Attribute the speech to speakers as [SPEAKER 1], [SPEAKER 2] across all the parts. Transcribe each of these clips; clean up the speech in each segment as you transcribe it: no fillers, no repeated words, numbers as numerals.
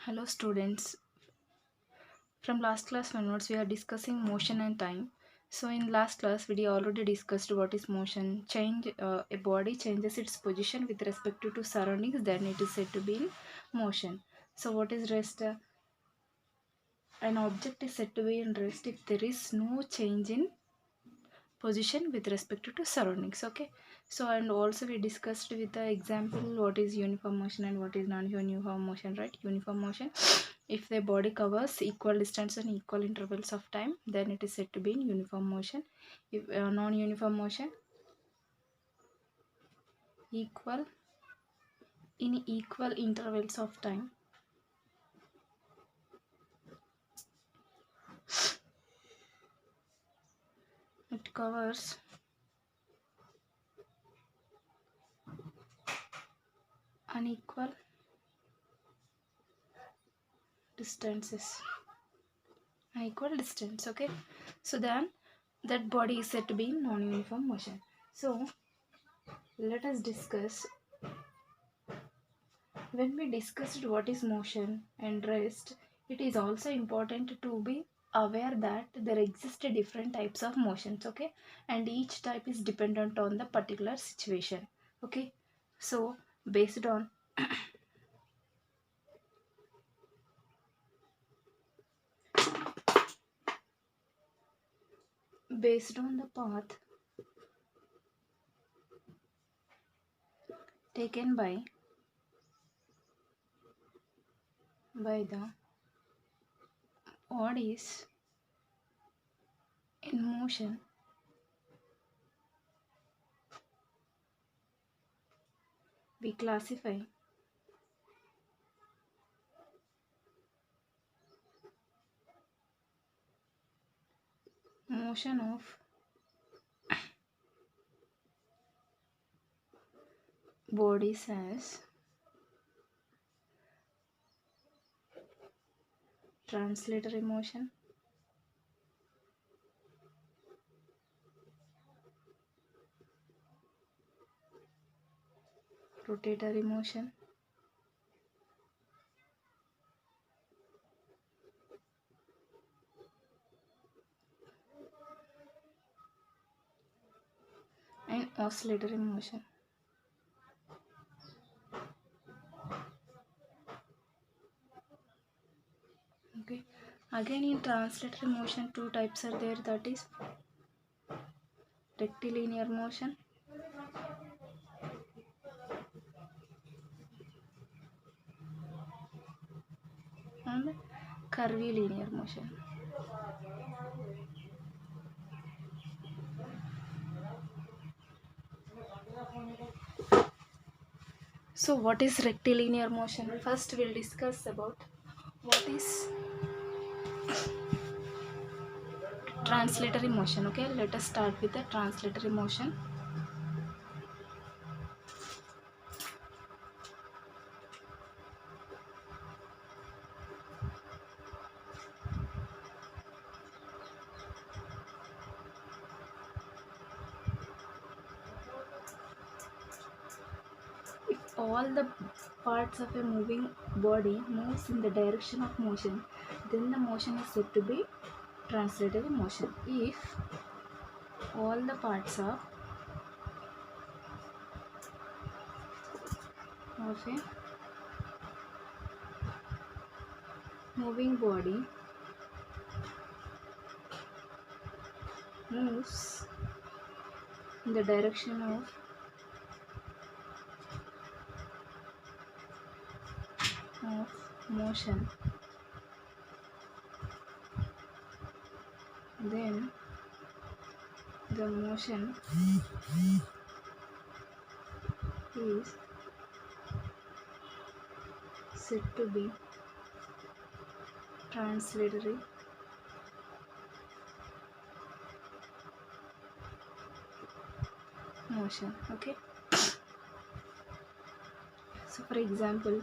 [SPEAKER 1] Hello students. From last class onwards we are discussing motion and time. So in last class we already discussed what is motion. A body changes its position with respect to surroundings, then it is said to be in motion. So what is rest? An object is said to be in rest if there is no change in position with respect to surroundings. Okay, so and also we discussed with the example what is uniform motion and what is non-uniform motion, right? Uniform motion, if the body covers equal distance and equal intervals of time, then it is said to be in uniform motion. If non-uniform motion, equal in equal intervals of time, it covers unequal distances, unequal distance. Okay, so then that body is said to be in non-uniform motion. So let us discuss. When we discussed what is motion and rest, it is also important to be aware that there exist different types of motions, okay? And each type is dependent on the particular situation, okay? So based on the path taken by the bodies in motion, we classify motion of bodies as translatory motion, rotatory motion, and oscillatory motion. Okay, again in translatory motion two types are there, that is rectilinear motion and curvilinear motion. So what is rectilinear motion? First we'll discuss about what is translatory motion. Okay, let us start with the translatory motion. If all the parts of a moving body moves in the direction of motion, then the motion is said to be translatory motion. If all the parts of a moving body moves in the direction of motion, then the motion is said to be translatory motion. Okay, so for example,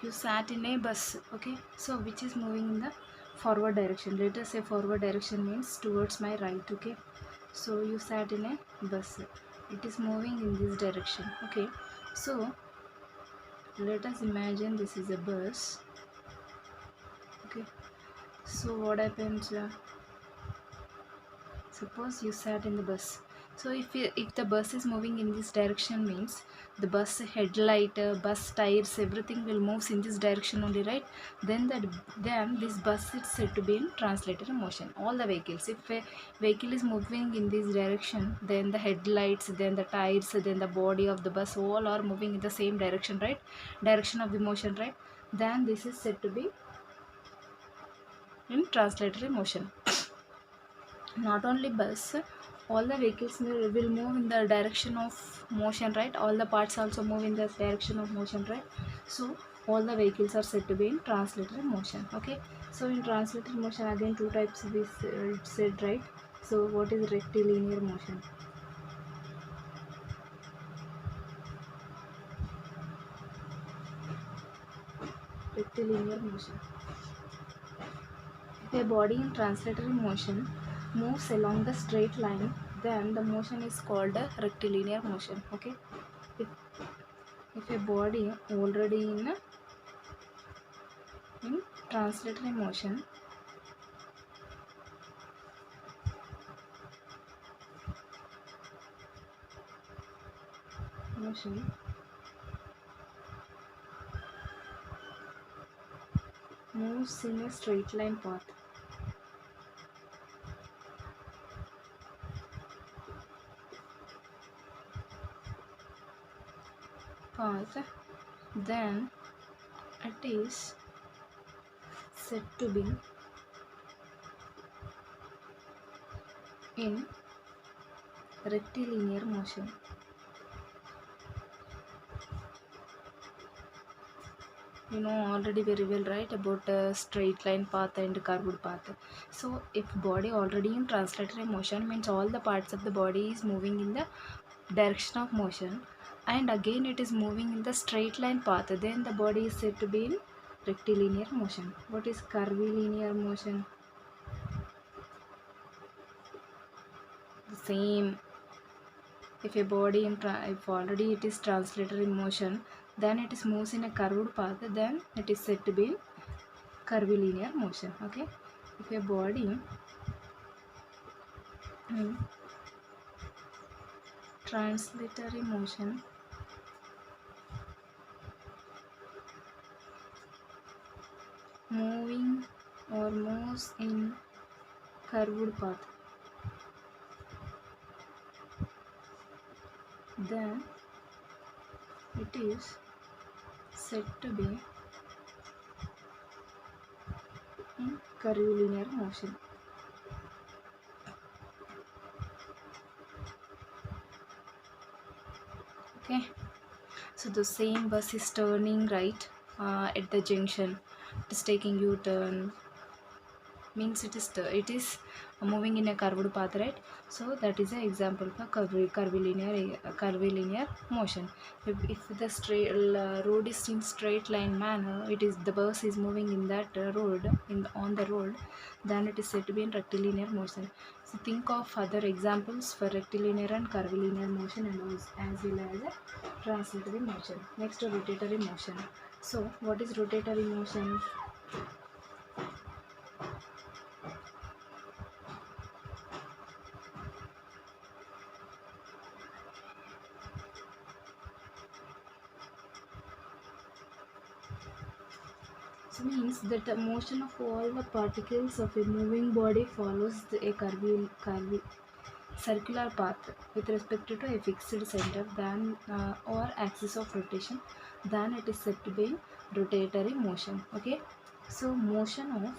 [SPEAKER 1] you sat in a bus, okay, so which is moving in the forward direction. Let us say forward direction means towards my right. Okay, so you sat in a bus. it is moving in this direction. Okay, so let us imagine this is a bus. Okay, so what happens, suppose you sat in the bus. So if the bus is moving in this direction, means the bus headlight, bus tires, everything will moves in this direction only, right? Then this bus is said to be in translator motion. All the vehicles, if a vehicle is moving in this direction, then the headlights, then the tires, then the body of the bus, all are moving in the same direction, right? Direction of the motion, right? Then this is said to be in translatory motion. Not only bus, all the vehicles will move in the direction of motion, right? All the parts also move in the direction of motion, right? So all the vehicles are said to be in translatory motion. Okay, so in translatory motion, again two types we said, right? So what is rectilinear motion? Rectilinear motion, if a body in translatory motion moves along the straight line, then the motion is called a rectilinear motion. Okay, if, if a body already in translatory motion moves in a straight line path, then it is said to be in rectilinear motion. You know already very well, right, about straight line path and curved path. So if body already in translatory motion, means all the parts of the body is moving in the direction of motion, and again it is moving in the straight line path, then the body is said to be in rectilinear motion. What is curvilinear motion? The same. If a body if already it is translatory motion, then it is moves in a curved path, then it is said to be in curvilinear motion. Okay, if a body in translatory motion moving or moves in curved path, then it is said to be in curvilinear motion. Okay, so the same bus is turning right at the junction, it is taking U-turn, means it is moving in a curved path, right? So that is an example for curvilinear motion. If the road is in straight line manner, it is the bus is moving in that road on the road, then it is said to be in rectilinear motion. So think of other examples for rectilinear and curvilinear motion, and as well as translatory motion. Next, rotatory motion. So what is rotatory motion? So means that the motion of all the particles of a moving body follows a circular path with respect to a fixed center than or axis of rotation, then it is said to be rotatory motion. Okay, so motion of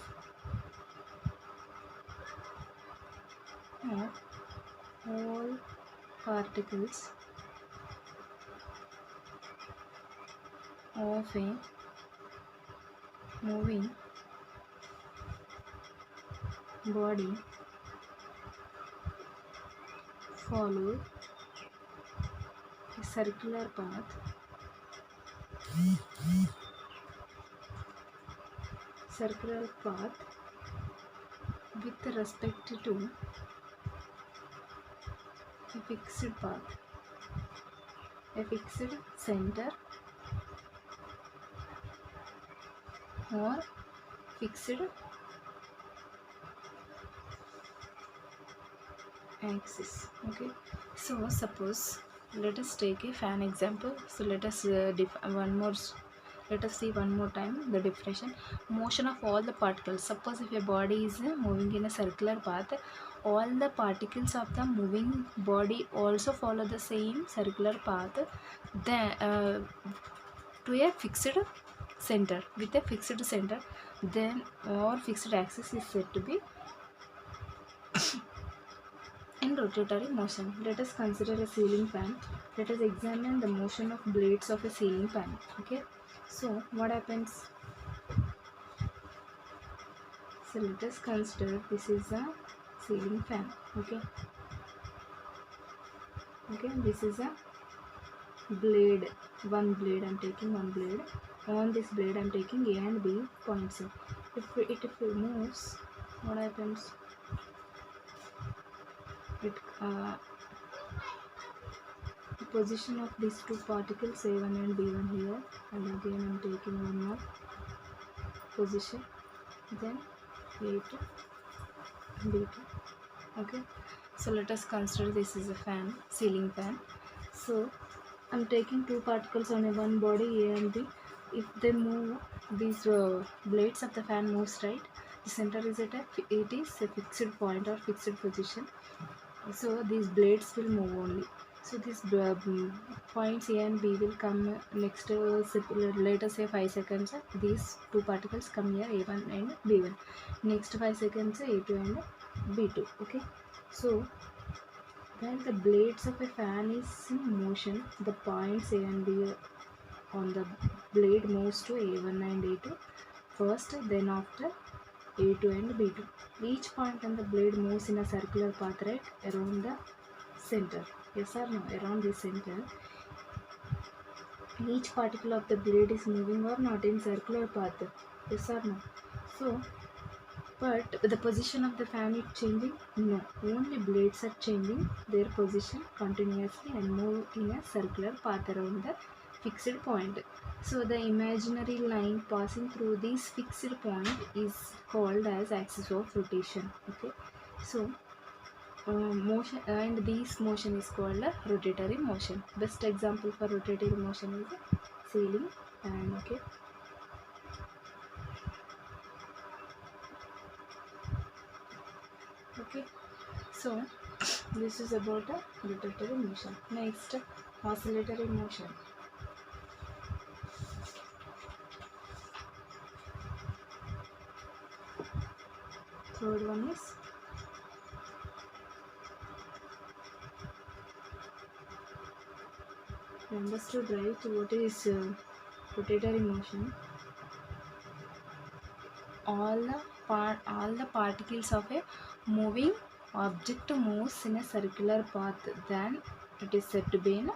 [SPEAKER 1] all particles of a moving body follow a circular path with respect to a fixed path. a fixed center or fixed axis. Okay, so suppose let us take a fan example. So let us let us see one more time the definition. Motion of all the particles. Suppose if a body is moving in a circular path, all the particles of the moving body also follow the same circular path, then to a fixed center, with a fixed center, then or fixed axis is said to be in rotatory motion. Let us consider a ceiling fan. Let us examine the motion of blades of a ceiling fan. Okay, so what happens? So let us consider this is a ceiling fan. Okay, this is a blade. One blade, I'm taking one blade. On this blade I'm taking A and B points. If it moves, what happens? It the position of these two particles A1 and B1 here, and again I'm taking one more position, then A2, B2. Okay, so let us consider this is a fan, ceiling fan. So I'm taking two particles on a one body A and B. If they move, these blades of the fan moves, right? The center is at it is a fixed point or fixed position. So these blades will move only. So these points A and B will come next later say 5 seconds. These two particles come here, A1 and B1. Next 5 seconds A2 and B2. Okay. So when the blades of a fan is in motion, the points A and B on the blade moves to A1 and A2 first, then after A2 and B2. Each point on the blade moves in a circular path, right, around the center. Yes or no? Around the center. Each particle of the blade is moving or not in circular path. Yes or no? So, but the position of the fan is changing? No. Only blades are changing their position continuously and move in a circular path around the fixed point. So the imaginary line passing through this fixed point is called as axis of rotation. Okay, so motion, and this motion is called a rotatory motion. Best example for rotatory motion is ceiling fan. Okay, okay, so this is about a rotatory motion. Next, oscillatory motion. Third one is understood, right? What is rotatory motion? All the particles of a moving object moves in a circular path, then it is said to be in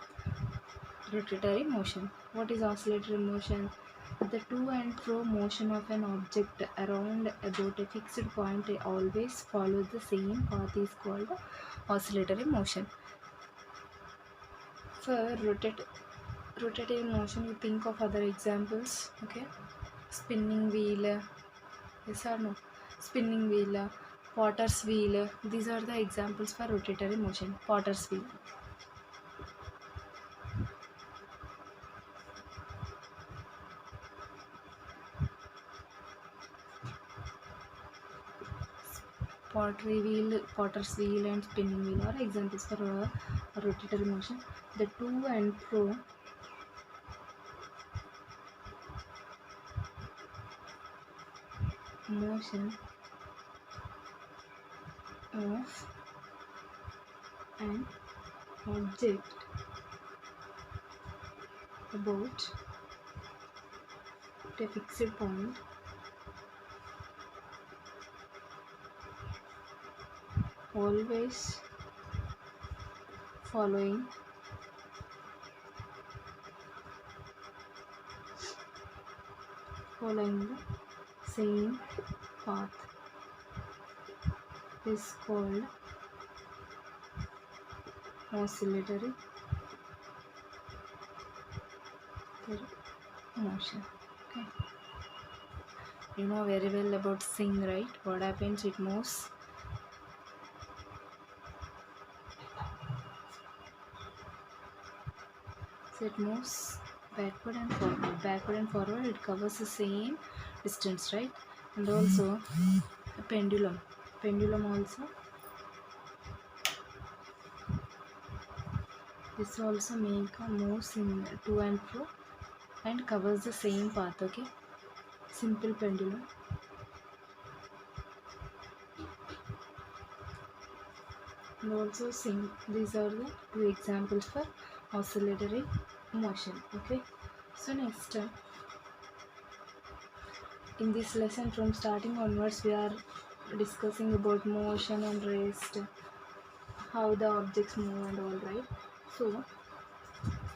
[SPEAKER 1] rotatory motion. What is oscillatory motion? The to and fro motion of an object around about a fixed point always follows the same path is called oscillatory motion. For rotating motion, you think of other examples. Okay, spinning wheel, yes or no? Spinning wheel, potter's wheel. These are the examples for rotatory motion. Potter's wheel. Potter's wheel, and spinning wheel are examples for rotatory motion. The to and fro motion of an object about a fixed point always following the same path is called oscillatory their motion. Okay, you know very well about sing, right? What happens? It moves. So it moves backward and forward. Backward and forward. It covers the same distance, right? And also a pendulum. Pendulum also. This also make a moves in to and fro and covers the same path. Okay. Simple pendulum. And also sing. These are the two examples for oscillatory motion. Okay. So next, in this lesson from starting onwards, we are discussing about motion and rest, how the objects move and all, right? So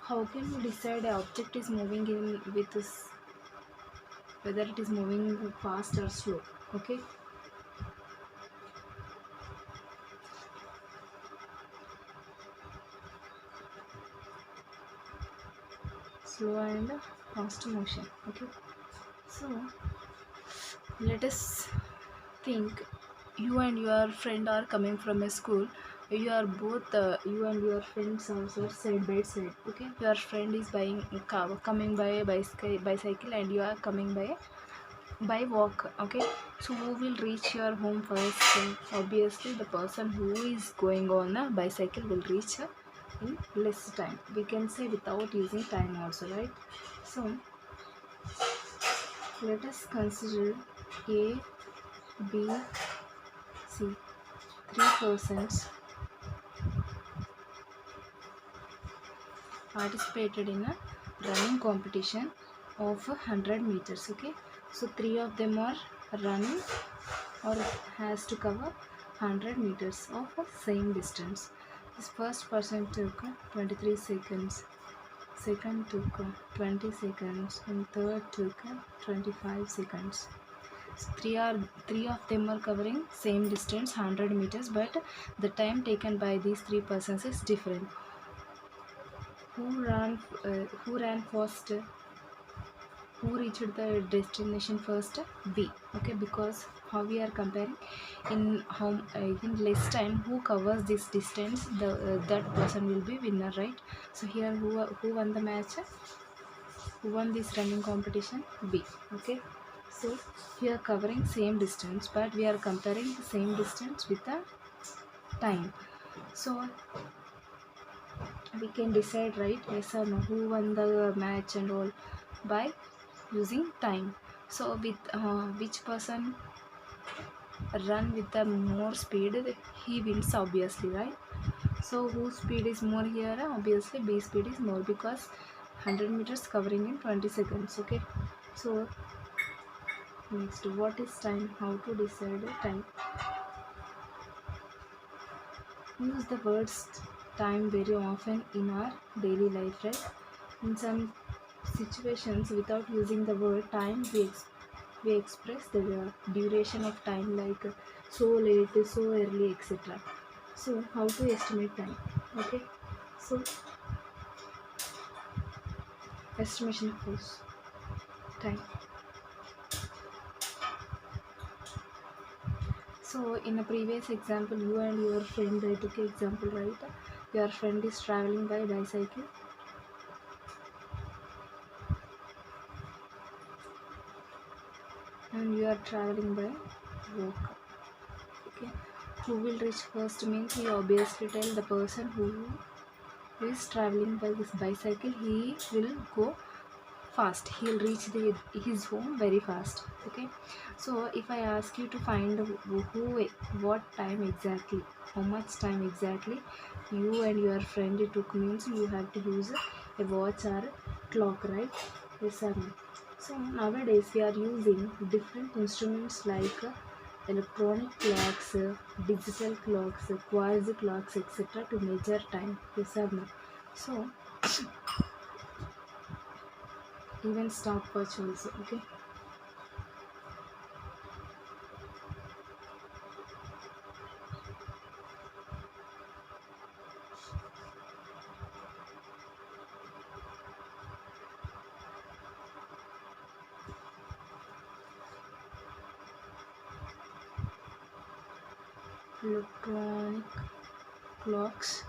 [SPEAKER 1] how can we decide an object is moving in with this, whether it is moving fast or slow? Okay. Slow and fast motion. Okay. So let us think, you and your friend are coming from a school. You are both you and your friends also side by side. Okay, your friend is buying a car, coming by a bicycle, and you are coming by walk. Okay, so who will reach your home first? Obviously the person who is going on a bicycle will reach in less time. We can say without using time also, right? So let us consider A, B, C. Three persons participated in a running competition of 100 meters. Okay, so three of them are running or has to cover 100 meters of the same distance. This first person took 23 seconds, second took 20 seconds, and third took 25 seconds. So three of them are covering same distance 100 meters, but the time taken by these three persons is different. Who ran first? Who reached the destination first? B. Okay, because how we are comparing in how in less time who covers this distance, the that person will be winner, right? So here who won the match? Who won this running competition? B. Okay, so here covering same distance, but we are comparing the same distance with the time. So we can decide, right, yes or no, who won the match and all by using time. So with which person run with the more speed, he wins, obviously, right? So whose speed is more here? Obviously B speed is more, because 100 meters covering in 20 seconds. Okay, so next, what is time? How to decide time? Use the words time very often in our daily life, right? In some situations, without using the word time, we express the duration of time, like so late, so early, etc. So how to estimate time? Okay, so estimation of course time. So in a previous example, you and your friend, I took an example, right? Your friend is traveling by bicycle and you are traveling by walk. Okay, who will reach first means we obviously tell the person who is traveling by this bicycle, he will go fast, he'll reach his home very fast. Okay, so if I ask you to find what time exactly, how much time exactly you and your friend took, means you have to use a watch or a clock, right? Yes or no? So nowadays we are using different instruments like electronic clocks, digital clocks, quartz clocks, etc. to measure time. Yes or no? So even stopwatch also. Okay. electronic clocks,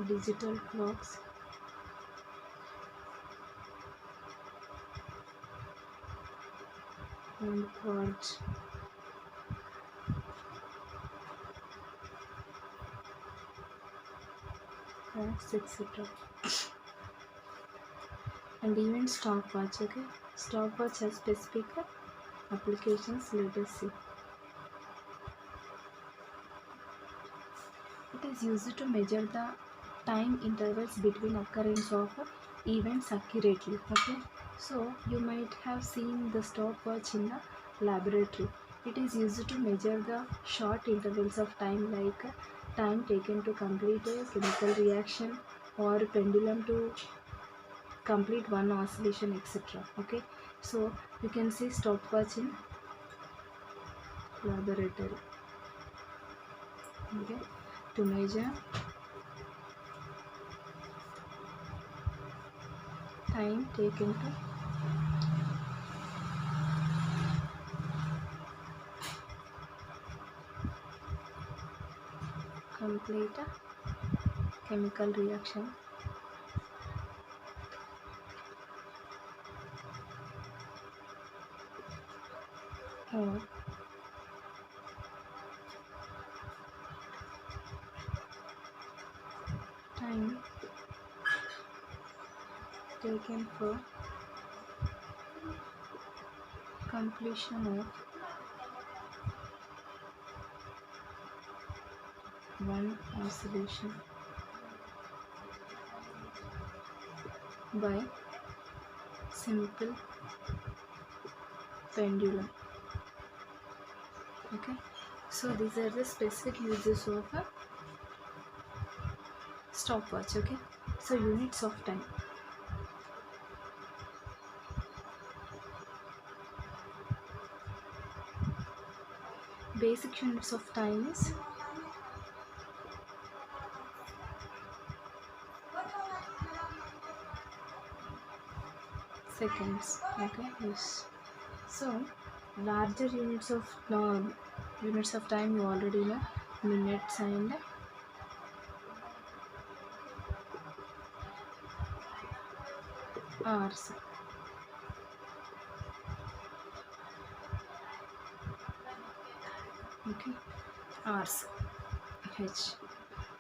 [SPEAKER 1] digital clocks, and quartz, etc. And even stopwatch. Okay, stopwatch has specific applications. Let us see. It is used to measure the time intervals between occurrence of events accurately. Okay, so you might have seen the stopwatch in the laboratory. It is used to measure the short intervals of time, like time taken to complete a chemical reaction or pendulum to complete one oscillation, etc. Okay, so you can see stopwatch in laboratory. Okay, to measure time taken to complete a chemical reaction or time taken for completion of one oscillation by simple pendulum. Okay, so these are the specific uses of a stopwatch. Okay, so units of time. Basic units of time is seconds. Okay, yes. So larger units of time you already know, minutes and hours. Okay, hours, h.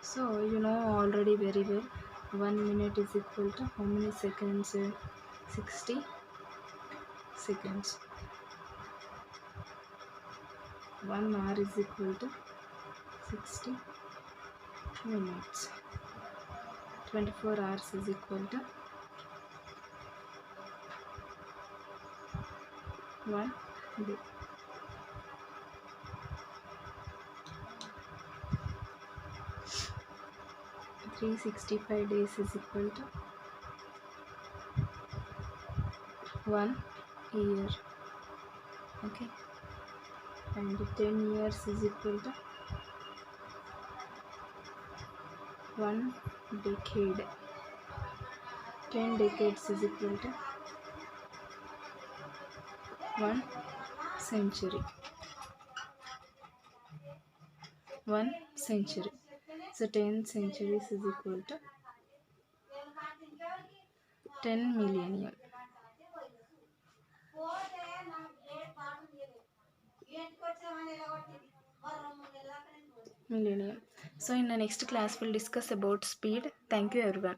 [SPEAKER 1] So you know already very well, 1 minute is equal to how many seconds? 60 seconds. 1 hour is equal to 60 minutes. 24 hours is equal to 1 day. 365 days is equal to 1 year. Okay, and 10 years is equal to 1 decade. 10 decades is equal to 1 century. 1 century. So 10 centuries is equal to 10 millennium. Millennium. So in the next class we'll discuss about speed. Thank you everyone.